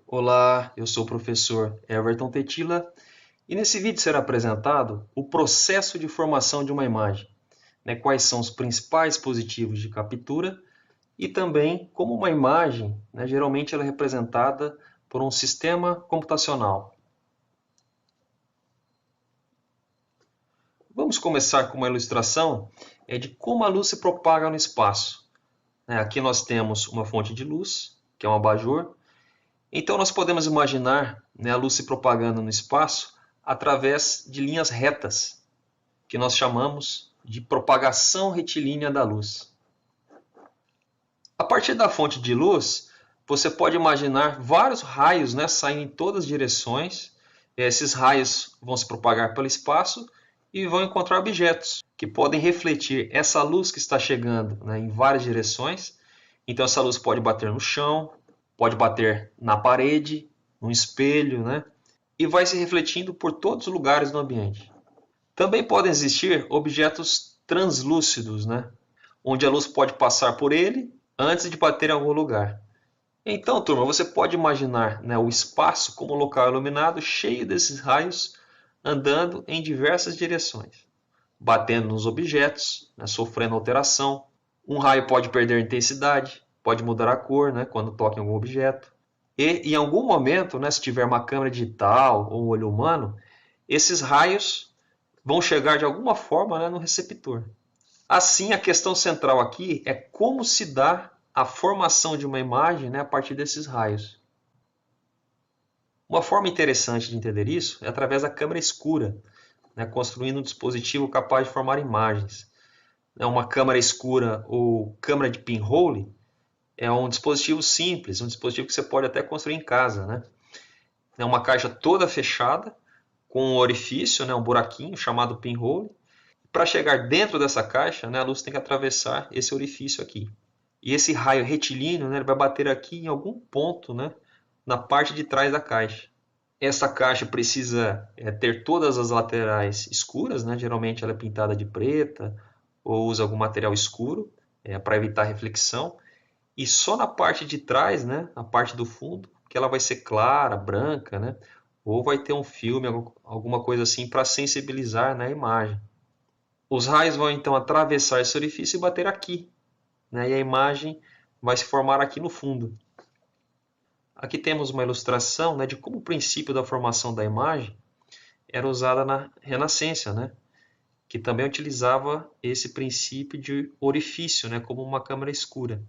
Olá, eu sou o professor Everton Tetila e nesse vídeo será apresentado o processo de formação de uma imagem, quais são os principais dispositivos de captura e também como uma imagem, geralmente ela é representada por um sistema computacional. Vamos começar com uma ilustração de como a luz se propaga no espaço. Aqui nós temos uma fonte de luz, que é um abajur. Então nós podemos imaginar a luz se propagando no espaço através de linhas retas, que nós chamamos de propagação retilínea da luz. A partir da fonte de luz, você pode imaginar vários raios saindo em todas as direções. Esses raios vão se propagar pelo espaço e vão encontrar objetos que podem refletir essa luz que está chegando em várias direções. Então essa luz pode bater no chão, pode bater na parede, no espelho, e vai se refletindo por todos os lugares do ambiente. Também podem existir objetos translúcidos, onde a luz pode passar por ele antes de bater em algum lugar. Então, turma, você pode imaginar o espaço como um local iluminado cheio desses raios andando em diversas direções, batendo nos objetos, sofrendo alteração. Um raio pode perder intensidade, pode mudar a cor quando toca em algum objeto. E em algum momento, se tiver uma câmera digital ou um olho humano, esses raios vão chegar de alguma forma no receptor. Assim, a questão central aqui é como se dá a formação de uma imagem a partir desses raios. Uma forma interessante de entender isso é através da câmera escura, construindo um dispositivo capaz de formar imagens. Uma câmera escura ou câmera de pinhole é um dispositivo simples, um dispositivo que você pode até construir em casa. É uma caixa toda fechada, com um orifício, um buraquinho chamado pinhole. Para chegar dentro dessa caixa, a luz tem que atravessar esse orifício aqui. E esse raio retilíneo ele vai bater aqui em algum ponto na parte de trás da caixa. Essa caixa precisa ter todas as laterais escuras, geralmente ela é pintada de preta ou usa algum material escuro para evitar reflexão. E só na parte de trás, na parte do fundo, que ela vai ser clara, branca, ou vai ter um filme, alguma coisa assim para sensibilizar a imagem. Os raios vão então atravessar esse orifício e bater aqui, e a imagem vai se formar aqui no fundo. Aqui temos uma ilustração de como o princípio da formação da imagem era usada na Renascença, que também utilizava esse princípio de orifício como uma câmara escura.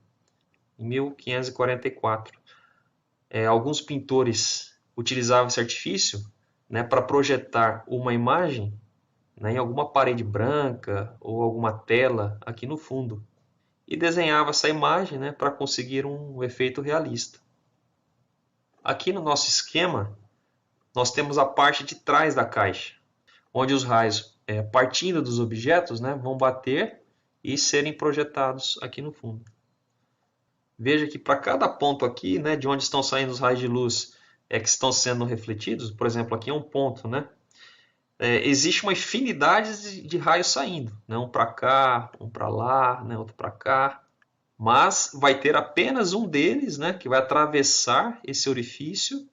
Em 1544. Alguns pintores utilizavam esse artifício para projetar uma imagem em alguma parede branca ou alguma tela aqui no fundo. E desenhava essa imagem para conseguir um efeito realista. Aqui no nosso esquema, nós temos a parte de trás da caixa, onde os raios, partindo dos objetos, vão bater e serem projetados aqui no fundo. Veja que para cada ponto aqui, de onde estão saindo os raios de luz que estão sendo refletidos, por exemplo, aqui é um ponto, existe uma infinidade de raios saindo, um para cá, um para lá, outro para cá, mas vai ter apenas um deles que vai atravessar esse orifício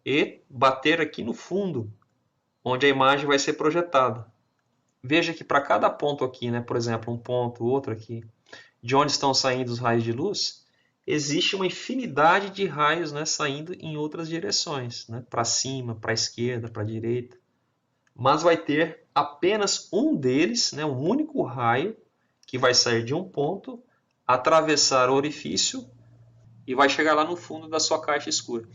e bater aqui no fundo, onde a imagem vai ser projetada. Veja que para cada ponto aqui, por exemplo, um ponto, outro aqui, de onde estão saindo os raios de luz, existe uma infinidade de raios saindo em outras direções, para cima, para a esquerda, para a direita. Mas vai ter apenas um deles, um único raio, que vai sair de um ponto, atravessar o orifício e vai chegar lá no fundo da sua caixa escura.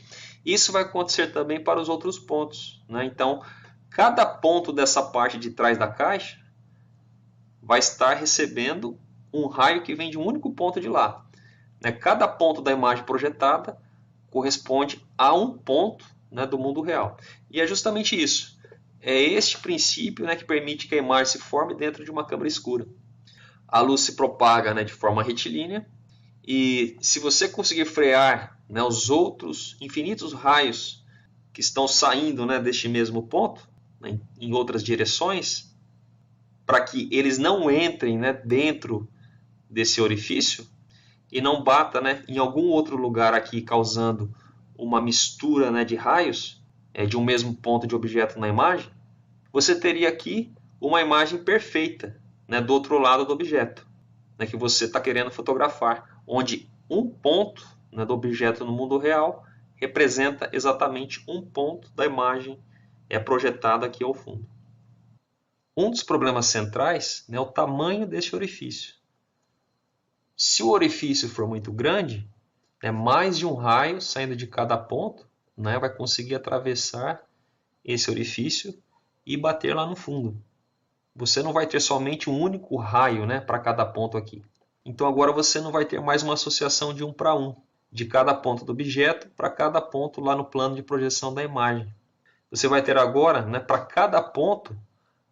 Isso vai acontecer também para os outros pontos. Então, cada ponto dessa parte de trás da caixa vai estar recebendo um raio que vem de um único ponto de lá. Cada ponto da imagem projetada corresponde a um ponto do mundo real. E é justamente isso. É este princípio que permite que a imagem se forme dentro de uma câmara escura. A luz se propaga de forma retilínea e se você conseguir frear os outros infinitos raios que estão saindo deste mesmo ponto, em outras direções, para que eles não entrem dentro desse orifício, e não bata em algum outro lugar aqui causando uma mistura, né, de raios de um mesmo ponto de objeto na imagem, você teria aqui uma imagem perfeita, né, do outro lado do objeto, né, que você está querendo fotografar, onde um ponto, né, do objeto no mundo real representa exatamente um ponto da imagem projetada aqui ao fundo. Um dos problemas centrais, né, é o tamanho desse orifício. Se o orifício for muito grande, mais de um raio saindo de cada ponto, né, vai conseguir atravessar esse orifício e bater lá no fundo. Você não vai ter somente um único raio, né, para cada ponto aqui. Então agora você não vai ter mais uma associação de 1 para 1, de cada ponto do objeto para cada ponto lá no plano de projeção da imagem. Você vai ter agora, né, para cada ponto,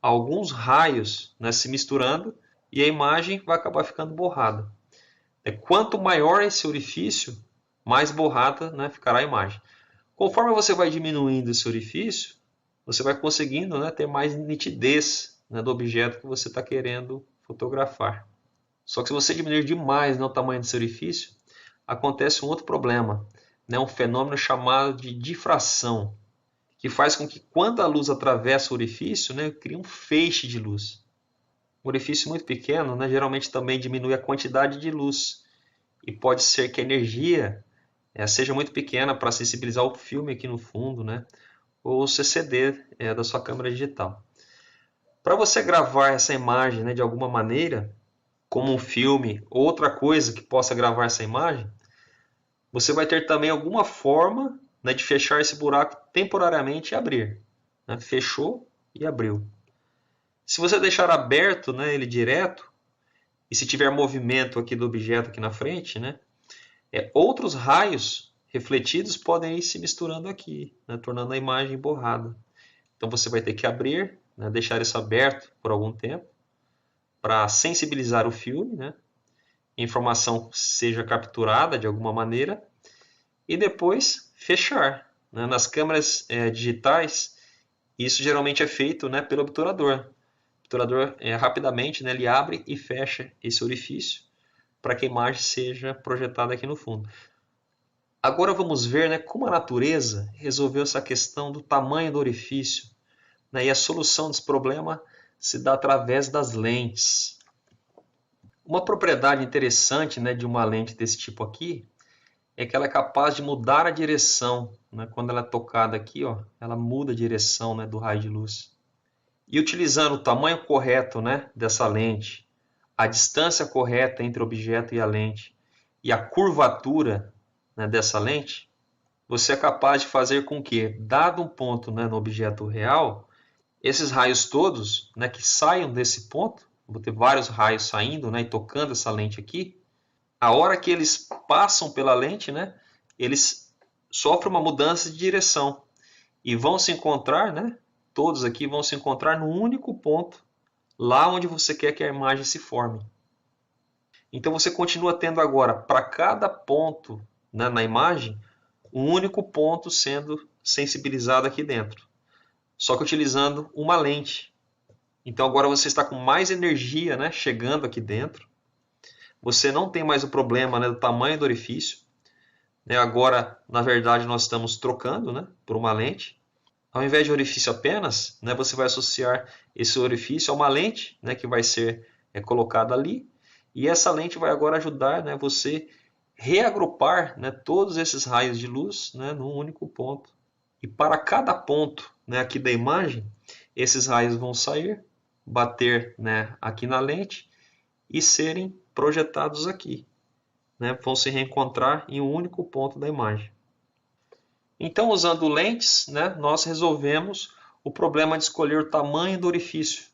alguns raios, né, se misturando e a imagem vai acabar ficando borrada. Quanto maior esse orifício, mais borrada, né, ficará a imagem. Conforme você vai diminuindo esse orifício, você vai conseguindo, né, ter mais nitidez, né, do objeto que você está querendo fotografar. Só que se você diminuir demais, né, o tamanho desse orifício, acontece um outro problema, né, um fenômeno chamado de difração, que faz com que quando a luz atravessa o orifício, né, crie um feixe de luz. Um orifício muito pequeno, né, geralmente também diminui a quantidade de luz. E pode ser que a energia seja muito pequena para sensibilizar o filme aqui no fundo, né, ou o CCD da sua câmera digital. Para você gravar essa imagem, né, de alguma maneira, como um filme ou outra coisa que possa gravar essa imagem, você vai ter também alguma forma, né, de fechar esse buraco temporariamente e abrir. Né? Fechou e abriu. Se você deixar aberto, né, ele direto, e se tiver movimento aqui do objeto aqui na frente, né, outros raios refletidos podem ir se misturando aqui, né, tornando a imagem borrada. Então você vai ter que abrir, né, deixar isso aberto por algum tempo, para sensibilizar o filme, né, a informação seja capturada de alguma maneira, e depois fechar. Né. Nas câmeras digitais, isso geralmente é feito, né, pelo obturador. O obturador rapidamente, né, ele abre e fecha esse orifício para que a imagem seja projetada aqui no fundo. Agora vamos ver, né, como a natureza resolveu essa questão do tamanho do orifício, né, e a solução desse problema se dá através das lentes. Uma propriedade interessante, né, de uma lente desse tipo aqui é que ela é capaz de mudar a direção. Né, quando ela é tocada aqui, ó, ela muda a direção, né, do raio de luz. E utilizando o tamanho correto, né, dessa lente, a distância correta entre o objeto e a lente e a curvatura, né, dessa lente, você é capaz de fazer com que, dado um ponto, né, no objeto real, esses raios todos, né, que saiam desse ponto, vou ter vários raios saindo, né, e tocando essa lente aqui, a hora que eles passam pela lente, né, eles sofrem uma mudança de direção e vão se encontrar, né, todos aqui vão se encontrar num único ponto, lá onde você quer que a imagem se forme. Então você continua tendo agora, para cada ponto, né, na imagem, um único ponto sendo sensibilizado aqui dentro, só que utilizando uma lente. Então agora você está com mais energia, né, chegando aqui dentro. Você não tem mais o problema, né, do tamanho do orifício. Né? Agora, na verdade, nós estamos trocando, né, por uma lente. Ao invés de orifício apenas, né, você vai associar esse orifício a uma lente, né, que vai ser colocada ali. E essa lente vai agora ajudar, né, você reagrupar, né, todos esses raios de luz, né, num único ponto. E para cada ponto, né, aqui da imagem, esses raios vão sair, bater, né, aqui na lente e serem projetados aqui. Né, vão se reencontrar em um único ponto da imagem. Então, usando lentes, né, nós resolvemos o problema de escolher o tamanho do orifício.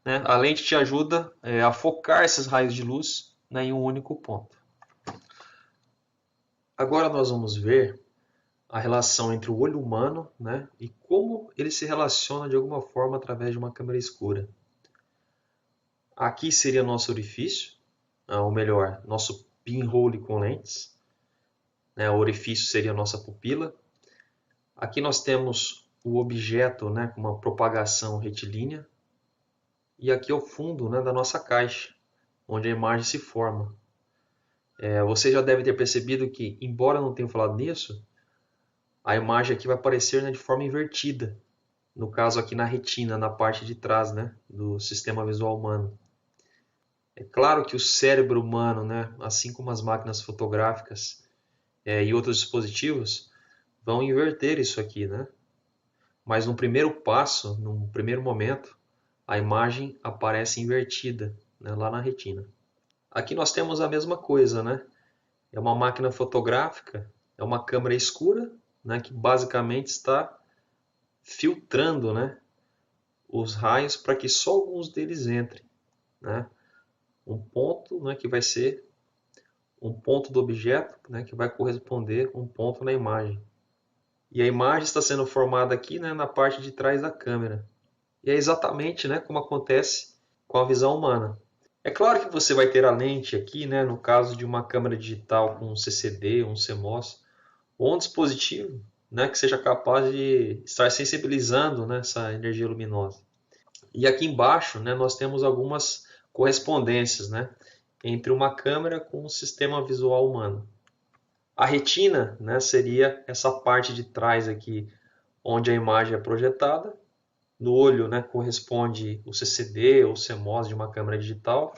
Né? A lente te ajuda a focar esses raios de luz, né, em um único ponto. Agora nós vamos ver a relação entre o olho humano, né, e como ele se relaciona de alguma forma através de uma câmera escura. Aqui seria nosso orifício, ou melhor, nosso pinhole com lentes. Né, o orifício seria a nossa pupila. Aqui nós temos o objeto, né, com uma propagação retilínea. E aqui é o fundo, né, da nossa caixa, onde a imagem se forma. Você já deve ter percebido que, embora não tenha falado nisso, a imagem aqui vai aparecer, né, de forma invertida. No caso aqui na retina, na parte de trás, né, do sistema visual humano. É claro que o cérebro humano, né, assim como as máquinas fotográficas e outros dispositivos, vão inverter isso aqui, né? Mas no primeiro passo, no primeiro momento, a imagem aparece invertida, né, lá na retina. Aqui nós temos a mesma coisa, né? É uma máquina fotográfica, é uma câmera escura, né, que basicamente está filtrando, né, os raios para que só alguns deles entrem, né? Um ponto, né, que vai ser um ponto do objeto, né, que vai corresponder a um ponto na imagem. E a imagem está sendo formada aqui, né, na parte de trás da câmera. E é exatamente, né, como acontece com a visão humana. É claro que você vai ter a lente aqui, né, no caso de uma câmera digital com um CCD, um CMOS, ou um dispositivo, né, que seja capaz de estar sensibilizando, né, essa energia luminosa. E aqui embaixo, né, nós temos algumas correspondências, né, entre uma câmera com o sistema visual humano. A retina, né, seria essa parte de trás aqui, onde a imagem é projetada. No olho, né, corresponde o CCD ou CMOS de uma câmera digital.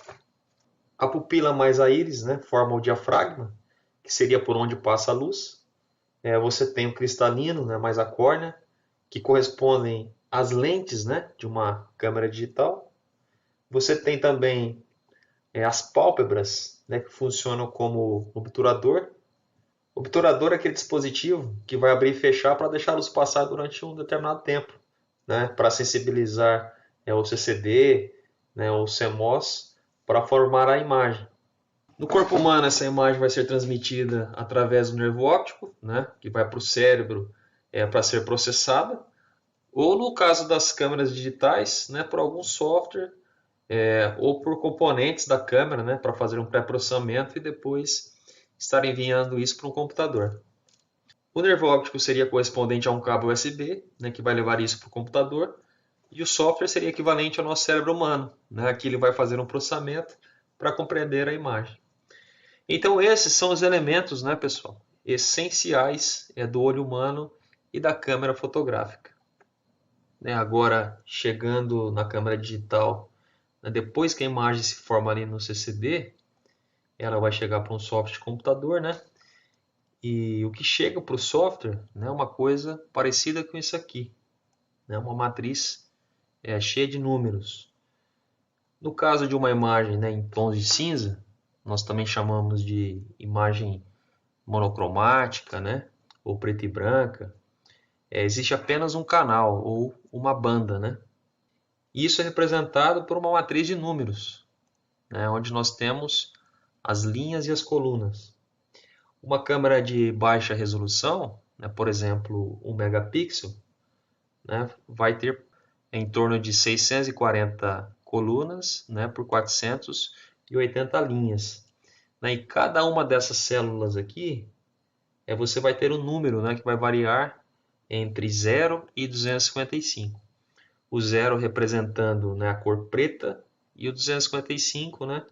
A pupila mais a íris, né, forma o diafragma, que seria por onde passa a luz. Você tem o cristalino, né, mais a córnea, que correspondem às lentes, né, de uma câmera digital. Você tem também as pálpebras, né, que funcionam como obturador. Obturador é aquele dispositivo que vai abrir e fechar para deixar a luz passar durante um determinado tempo, né, para sensibilizar o CCD, né, ou CMOS, para formar a imagem. No corpo humano, essa imagem vai ser transmitida através do nervo óptico, né, que vai para o cérebro para ser processada, ou no caso das câmeras digitais, né, por algum software ou por componentes da câmera, né, para fazer um pré-processamento e depois estar enviando isso para um computador. O nervo óptico seria correspondente a um cabo USB, né, que vai levar isso para o computador, e o software seria equivalente ao nosso cérebro humano, né? Aqui ele vai fazer um processamento para compreender a imagem. Então esses são os elementos, né, pessoal, essenciais do olho humano e da câmera fotográfica. Agora, chegando na câmera digital, né, depois que a imagem se forma ali no CCD, ela vai chegar para um software de computador, né? E o que chega para o software, né, é uma coisa parecida com isso aqui, né? Uma matriz cheia de números. No caso de uma imagem, né, em tons de cinza, nós também chamamos de imagem monocromática, né, ou preta e branca. Existe apenas um canal ou uma banda, né? Isso é representado por uma matriz de números, né, onde nós temos as linhas e as colunas. Uma câmera de baixa resolução, né, por exemplo, 1 megapixel, né, vai ter em torno de 640 colunas, né, por 480 linhas. Né, e cada uma dessas células aqui, você vai ter um número, né, que vai variar entre 0 e 255. O 0 representando, né, a cor preta e o 255, né,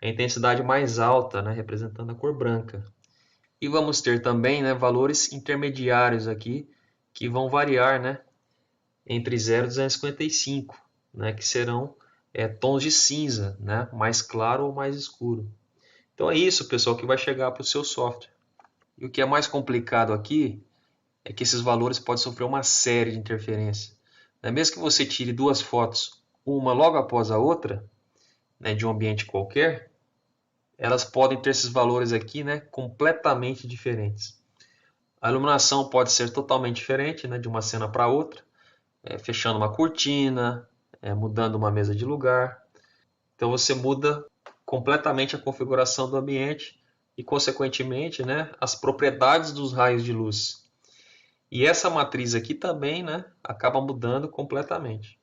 a intensidade mais alta, né, representando a cor branca. E vamos ter também, né, valores intermediários aqui que vão variar, né, entre 0 e 255, né, que serão tons de cinza, né, mais claro ou mais escuro. Então é isso, pessoal, que vai chegar para o seu software. E o que é mais complicado aqui é que esses valores podem sofrer uma série de interferências. Mesmo que você tire duas fotos, uma logo após a outra, né, de um ambiente qualquer, elas podem ter esses valores aqui, né, completamente diferentes. A iluminação pode ser totalmente diferente, né, de uma cena para outra, fechando uma cortina, mudando uma mesa de lugar. Então você muda completamente a configuração do ambiente e, consequentemente, né, as propriedades dos raios de luz. E essa matriz aqui também, né, acaba mudando completamente.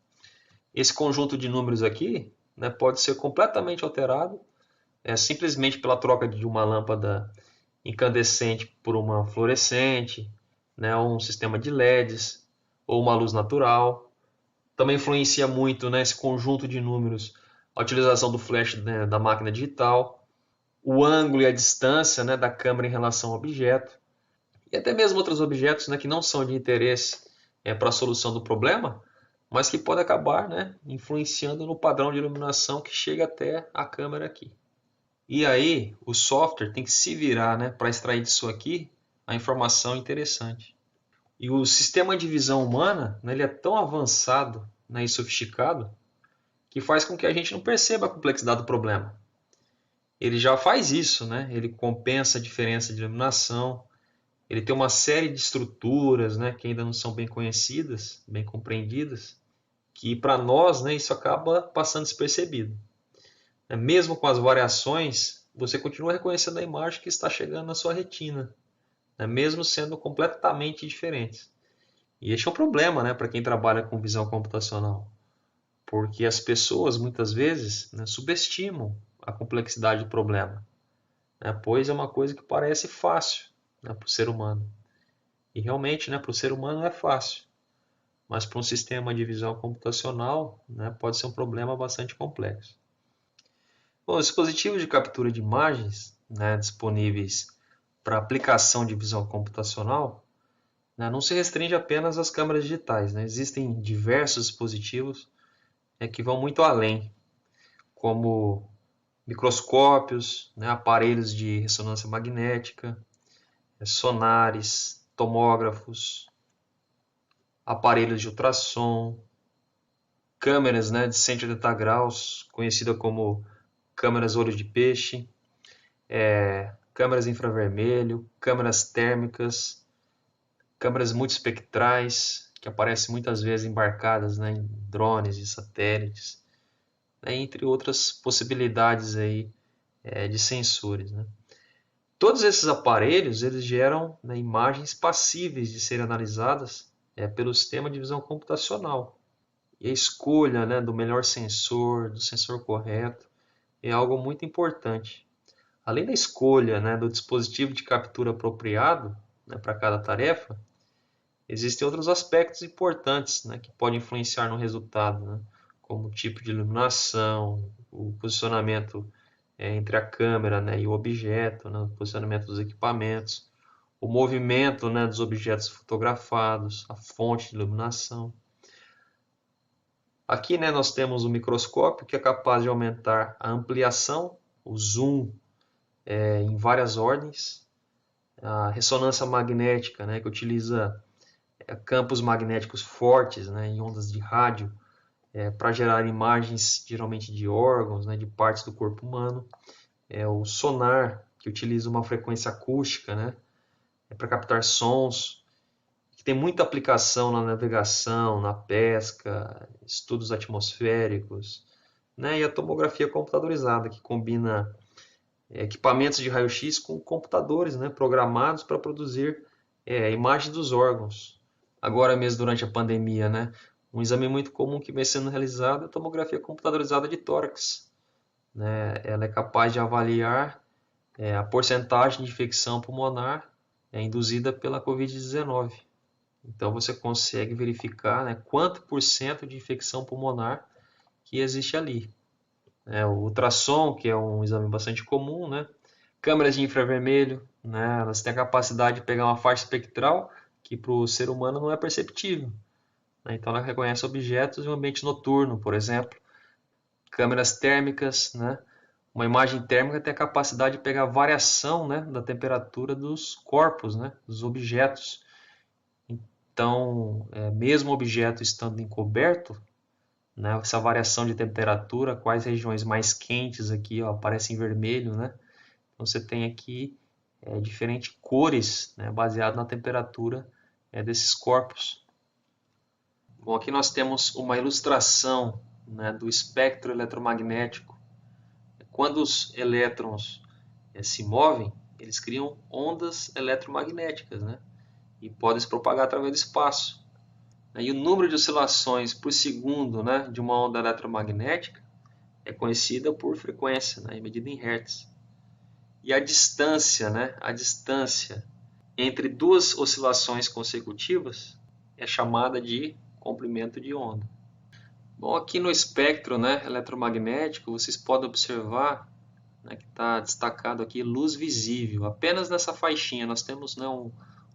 Esse conjunto de números aqui, né, pode ser completamente alterado simplesmente pela troca de uma lâmpada incandescente por uma fluorescente, né, ou um sistema de LEDs, ou uma luz natural. Também influencia muito, né, esse conjunto de números, a utilização do flash, né, da máquina digital, o ângulo e a distância, né, da câmera em relação ao objeto. e até mesmo outros objetos, né, que não são de interesse para a solução do problema, mas que podem acabar, né, influenciando no padrão de iluminação que chega até a câmera aqui. E aí o software tem que se virar, né, para extrair disso aqui a informação interessante. E o sistema de visão humana, né, ele é tão avançado, né, e sofisticado que faz com que a gente não perceba a complexidade do problema. Ele já faz isso, né? Ele compensa a diferença de iluminação, ele tem uma série de estruturas, né, que ainda não são bem conhecidas, bem compreendidas, que para nós, né, isso acaba passando despercebido. Mesmo com as variações, você continua reconhecendo a imagem que está chegando na sua retina, né, mesmo sendo completamente diferentes. E este é um problema, né, para quem trabalha com visão computacional, porque as pessoas muitas vezes, né, subestimam a complexidade do problema, né, pois é uma coisa que parece fácil, né, para o ser humano. E realmente, né, para o ser humano é fácil, mas para um sistema de visão computacional, né, pode ser um problema bastante complexo. Bom, os dispositivos de captura de imagens, né, disponíveis para aplicação de visão computacional, né, não se restringe apenas às câmeras digitais, né? Existem diversos dispositivos que vão muito além, como microscópios, né, aparelhos de ressonância magnética, sonares, tomógrafos, aparelhos de ultrassom, câmeras, né, de 180 graus, conhecida como câmeras olho de peixe, câmeras infravermelho, câmeras térmicas, câmeras multiespectrais, que aparecem muitas vezes embarcadas, né, em drones e satélites, né, entre outras possibilidades aí, de sensores, né. Todos esses aparelhos eles geram, né, imagens passíveis de serem analisadas pelo sistema de visão computacional. E a escolha, né, do melhor sensor, do sensor correto, é algo muito importante. Além da escolha, né, do dispositivo de captura apropriado, né, para cada tarefa, existem outros aspectos importantes, né, que podem influenciar no resultado, né, como o tipo de iluminação, o posicionamento entre a câmera, né, e o objeto, né, o posicionamento dos equipamentos, o movimento, né, dos objetos fotografados, a fonte de iluminação. Aqui, né, nós temos um microscópio que é capaz de aumentar a ampliação, o zoom, em várias ordens. A ressonância magnética, né, que utiliza campos magnéticos fortes, né, em ondas de rádio, para gerar imagens geralmente de órgãos, né, de partes do corpo humano. O sonar, que utiliza uma frequência acústica, né, para captar sons, que tem muita aplicação na navegação, na pesca, estudos atmosféricos, né, e a tomografia computadorizada, que combina equipamentos de raio-x com computadores, né, programados para produzir imagens dos órgãos. Agora mesmo durante a pandemia, né, um exame muito comum que vem sendo realizado é a tomografia computadorizada de tórax. Né? Ela é capaz de avaliar a porcentagem de infecção pulmonar induzida pela Covid-19. Então você consegue verificar, né, quanto por cento de infecção pulmonar que existe ali. O ultrassom, que é um exame bastante comum, né? Câmeras de infravermelho, né? Elas têm a capacidade de pegar uma faixa espectral que para o ser humano não é perceptível. Né? Então ela reconhece objetos em um ambiente noturno, por exemplo. Câmeras térmicas, né? Uma imagem térmica tem a capacidade de pegar a variação, né, da temperatura dos corpos, né, dos objetos. Então, mesmo o objeto estando encoberto, né, essa variação de temperatura, quais regiões mais quentes aqui ó, aparecem em vermelho, né? Então você tem aqui diferentes cores, né, baseado na temperatura desses corpos. Bom, aqui nós temos uma ilustração, né, do espectro eletromagnético. Quando os elétrons se movem, eles criam ondas eletromagnéticas, né? E podem se propagar através do espaço. E o número de oscilações por segundo, né, de uma onda eletromagnética é conhecida por frequência, né, medida em hertz. E a distância, né, a distância entre duas oscilações consecutivas é chamada de comprimento de onda. Bom, aqui no espectro, né, eletromagnético, vocês podem observar, né, que está destacado aqui luz visível. Apenas nessa faixinha nós temos, né, um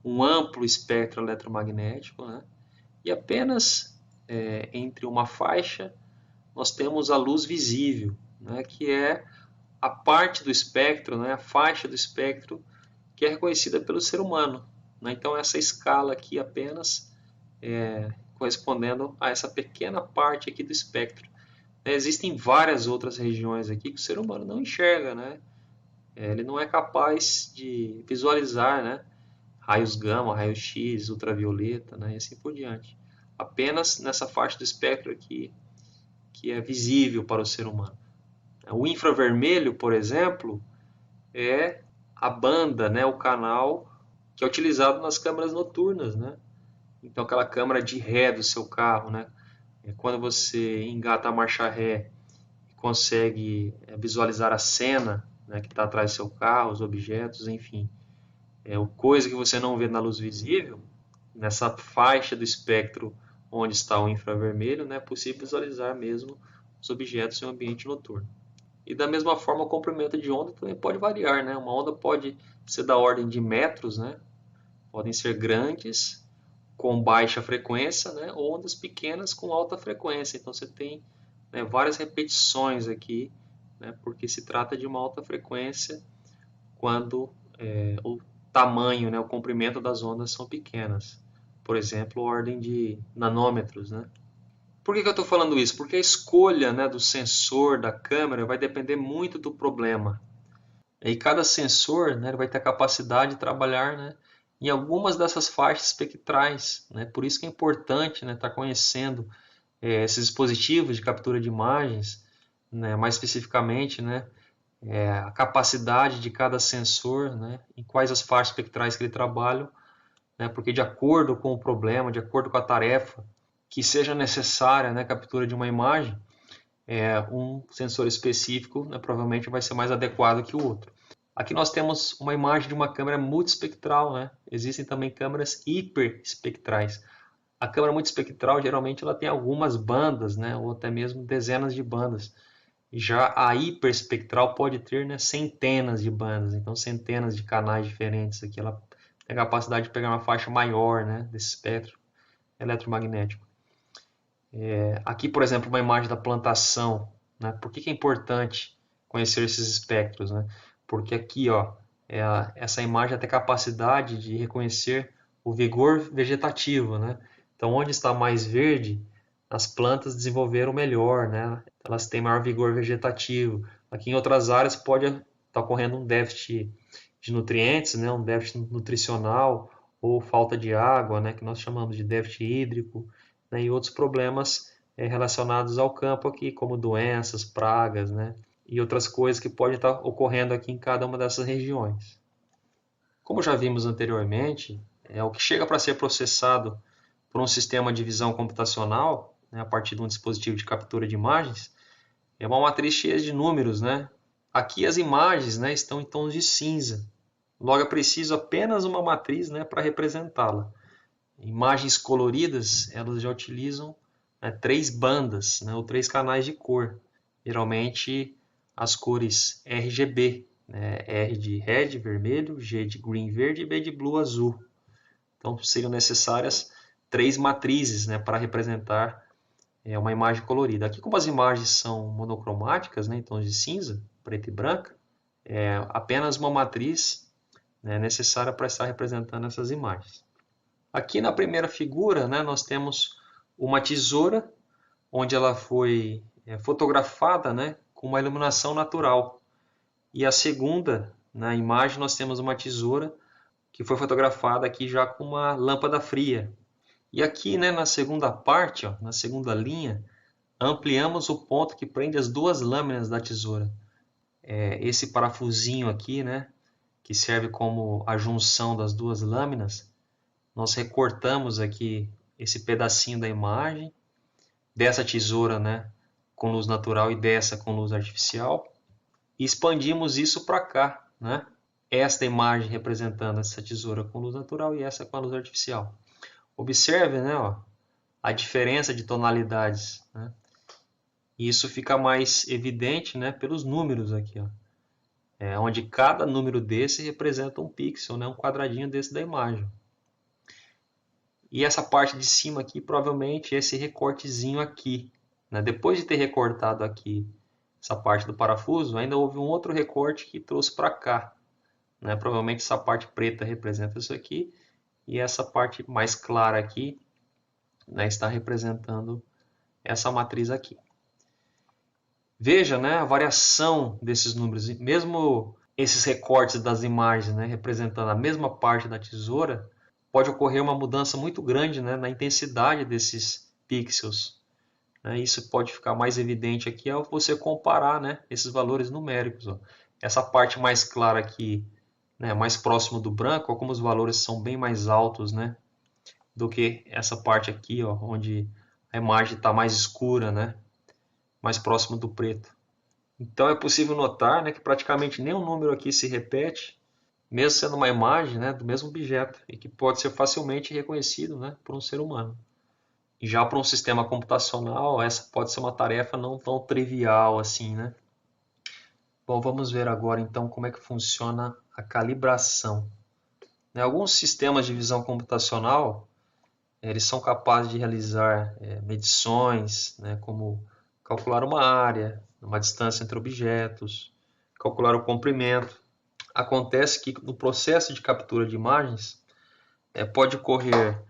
um amplo espectro eletromagnético, né? E apenas entre uma faixa nós temos a luz visível, né? Que é a parte do espectro, né? A faixa do espectro que é reconhecida pelo ser humano, né? Então essa escala aqui apenas correspondendo a essa pequena parte aqui do espectro. Existem várias outras regiões aqui que o ser humano não enxerga, né? Ele não é capaz de visualizar, né? Raios gama, raios X, ultravioleta, né? E assim por diante. Apenas nessa faixa do espectro aqui que é visível para o ser humano. O infravermelho, por exemplo, é a banda, né? O canal que é utilizado nas câmeras noturnas, né? Então aquela câmera de ré do seu carro, né? Quando você engata a marcha ré e consegue visualizar a cena, né, que está atrás do seu carro, os objetos, enfim. Coisa que você não vê na luz visível, nessa faixa do espectro onde está o infravermelho, né, é possível visualizar mesmo os objetos em um ambiente noturno. E da mesma forma, o comprimento de onda também pode variar, né? Uma onda pode ser da ordem de metros, né? Podem ser grandes, com baixa frequência, né? Ou ondas pequenas com alta frequência. Então você tem, né, várias repetições aqui, né? Porque se trata de uma alta frequência quando o tamanho, né, o comprimento das ondas são pequenas. Por exemplo, ordem de nanômetros, né? Por que eu estou falando isso? Porque a escolha, né, do sensor, da câmera, vai depender muito do problema. E cada sensor, né, vai ter a capacidade de trabalhar, né, em algumas dessas faixas espectrais. Né? Por isso que é importante, né, estar conhecendo esses dispositivos de captura de imagens, né, mais especificamente, né, a capacidade de cada sensor, né, em quais as faixas espectrais que ele trabalha, né, porque de acordo com o problema, de acordo com a tarefa que seja necessária, né, a captura de uma imagem, um sensor específico, né, provavelmente vai ser mais adequado que o outro. Aqui nós temos uma imagem de uma câmera multiespectral, né? Existem também câmeras hiperespectrais. A câmera multiespectral geralmente ela tem algumas bandas, né, ou até mesmo dezenas de bandas. Já a hiperespectral pode ter, né, centenas de bandas, então centenas de canais diferentes. Aqui ela tem a capacidade de pegar uma faixa maior, né, desse espectro eletromagnético. Aqui, por exemplo, uma imagem da plantação. Né? Por que é importante conhecer esses espectros? Né? Porque aqui, ó, essa imagem tem capacidade de reconhecer o vigor vegetativo. Né? Então, onde está mais verde, as plantas desenvolveram melhor, né? Elas têm maior vigor vegetativo. Aqui em outras áreas pode estar ocorrendo um déficit de nutrientes, né? Um déficit nutricional ou falta de água, né? Que nós chamamos de déficit hídrico, né? E outros problemas relacionados ao campo aqui, como doenças, pragas, né? E outras coisas que podem estar ocorrendo aqui em cada uma dessas regiões. Como já vimos anteriormente, o que chega para ser processado por um sistema de visão computacional, né, a partir de um dispositivo de captura de imagens, é uma matriz cheia de números. Né? Aqui as imagens, né, estão em tons de cinza. Logo é preciso apenas uma matriz, né, para representá-la. Imagens coloridas, elas já utilizam, né, 3 bandas, né, ou 3 canais de cor. Geralmente as cores RGB, né, R de red, vermelho, G de green, verde e B de blue, azul. Então seriam necessárias 3 matrizes, né, para representar uma imagem colorida. Aqui, como as imagens são monocromáticas, né, em tons de cinza, preto e branco, apenas uma matriz, né, necessária para estar representando essas imagens. Aqui na primeira figura, né, nós temos uma tesoura, onde ela foi fotografada, né, com uma iluminação natural. E a segunda, na imagem, nós temos uma tesoura que foi fotografada aqui já com uma lâmpada fria. E aqui, né, na segunda parte, ó, na segunda linha, ampliamos o ponto que prende as 2 lâminas da tesoura. Esse parafusinho aqui, né, que serve como a junção das 2 lâminas, nós recortamos aqui esse pedacinho da imagem, dessa tesoura, né, com luz natural e dessa com luz artificial, e expandimos isso para cá, né? Esta imagem representando essa tesoura com luz natural e essa com a luz artificial. Observe, né, ó, a diferença de tonalidades, né? E isso fica mais evidente, né, pelos números aqui, ó. Onde cada número desse representa um pixel, né, um quadradinho desse da imagem. E essa parte de cima aqui, provavelmente esse recortezinho aqui, né? Depois de ter recortado aqui essa parte do parafuso, ainda houve um outro recorte que trouxe para cá, né? Provavelmente essa parte preta representa isso aqui, e essa parte mais clara aqui, né, está representando essa matriz aqui. Veja, né, a variação desses números, mesmo esses recortes das imagens, né, representando a mesma parte da tesoura, pode ocorrer uma mudança muito grande, né, na intensidade desses pixels. Isso pode ficar mais evidente aqui ao você comparar, né, esses valores numéricos. Ó. Essa parte mais clara aqui, né, mais próximo do branco, ó, como os valores são bem mais altos, né, do que essa parte aqui, ó, onde a imagem está mais escura, né, mais próximo do preto. Então é possível notar, né, que praticamente nenhum número aqui se repete, mesmo sendo uma imagem, né, do mesmo objeto, e que pode ser facilmente reconhecido, né, por um ser humano. E já para um sistema computacional, essa pode ser uma tarefa não tão trivial assim, né? Bom, vamos ver agora então como é que funciona a calibração. Alguns sistemas de visão computacional, eles são capazes de realizar medições, né, como calcular uma área, uma distância entre objetos, calcular o comprimento. Acontece que no processo de captura de imagens, pode ocorrer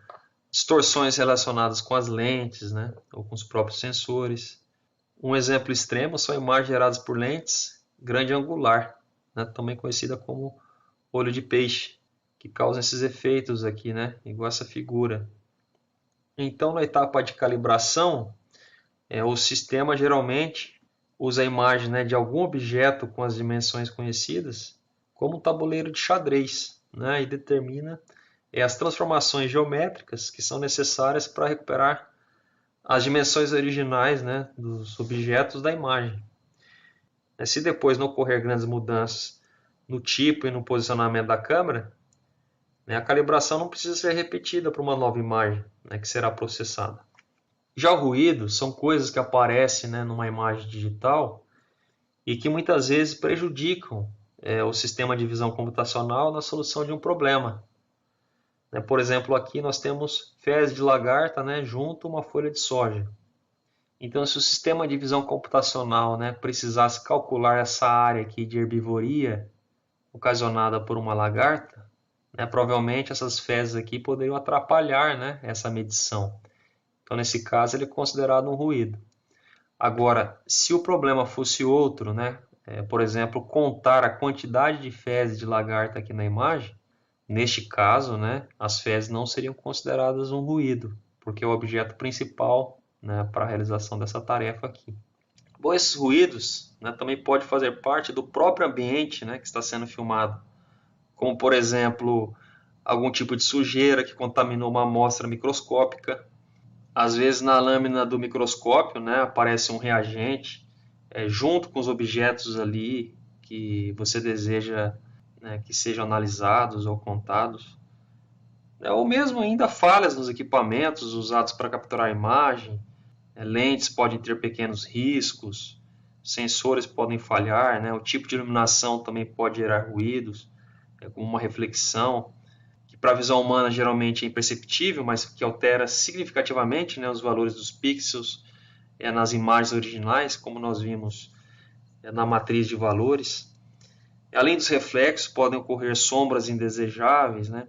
distorções relacionadas com as lentes, né, ou com os próprios sensores. Um exemplo extremo são imagens geradas por lentes grande angular, né, também conhecida como olho de peixe, que causam esses efeitos aqui, né, igual essa figura. Então, na etapa de calibração, o sistema geralmente usa a imagem, né, de algum objeto com as dimensões conhecidas como um tabuleiro de xadrez, né, e determina as transformações geométricas que são necessárias para recuperar as dimensões originais, né, dos objetos da imagem. Se depois não ocorrer grandes mudanças no tipo e no posicionamento da câmera, a calibração não precisa ser repetida para uma nova imagem, né, que será processada. Já o ruído são coisas que aparecem, né, numa imagem digital e que muitas vezes prejudicam o sistema de visão computacional na solução de um problema. Por exemplo, aqui nós temos fezes de lagarta, né, junto a uma folha de soja. Então, se o sistema de visão computacional, né, precisasse calcular essa área aqui de herbivoria ocasionada por uma lagarta, né, provavelmente essas fezes aqui poderiam atrapalhar, né, essa medição. Então, nesse caso, ele é considerado um ruído. Agora, se o problema fosse outro, né, por exemplo, contar a quantidade de fezes de lagarta aqui na imagem, neste caso, né, as fezes não seriam consideradas um ruído, porque é o objeto principal, né, para a realização dessa tarefa aqui. Bom, esses ruídos, né, também podem fazer parte do próprio ambiente, né, que está sendo filmado, como por exemplo, algum tipo de sujeira que contaminou uma amostra microscópica. Às vezes na lâmina do microscópio, né, aparece um reagente junto com os objetos ali que você deseja, né, que sejam analisados ou contados. Ou mesmo ainda falhas nos equipamentos usados para capturar a imagem. Lentes podem ter pequenos riscos, sensores podem falhar, né? O tipo de iluminação também pode gerar ruídos, como uma reflexão, que para a visão humana geralmente é imperceptível, mas que altera significativamente, né, os valores dos pixels nas imagens originais, como nós vimos na matriz de valores. Além dos reflexos, podem ocorrer sombras indesejáveis, né?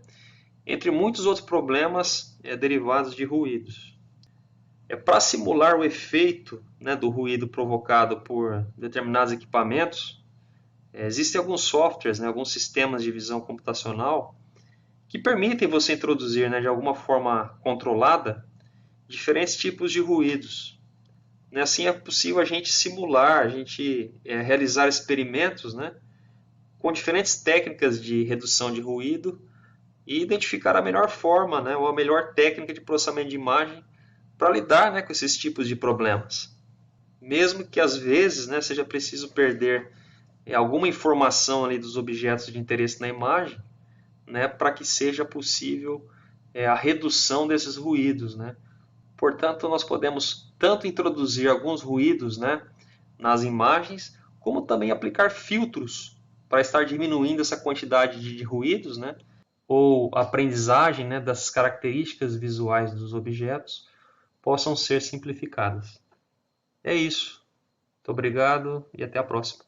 Entre muitos outros problemas derivados de ruídos. Para simular o efeito, né, do ruído provocado por determinados equipamentos, existem alguns softwares, né, alguns sistemas de visão computacional que permitem você introduzir, né, de alguma forma controlada diferentes tipos de ruídos. Assim é possível a gente simular, a gente realizar experimentos, né, com diferentes técnicas de redução de ruído e identificar a melhor forma, né, ou a melhor técnica de processamento de imagem para lidar, né, com esses tipos de problemas. Mesmo que às vezes, né, seja preciso perder alguma informação ali dos objetos de interesse na imagem, né, para que seja possível a redução desses ruídos, né. Portanto, nós podemos tanto introduzir alguns ruídos, né, nas imagens, como também aplicar filtros para estar diminuindo essa quantidade de ruídos, né, ou a aprendizagem, né, das características visuais dos objetos possam ser simplificadas. É isso. Muito obrigado e até a próxima.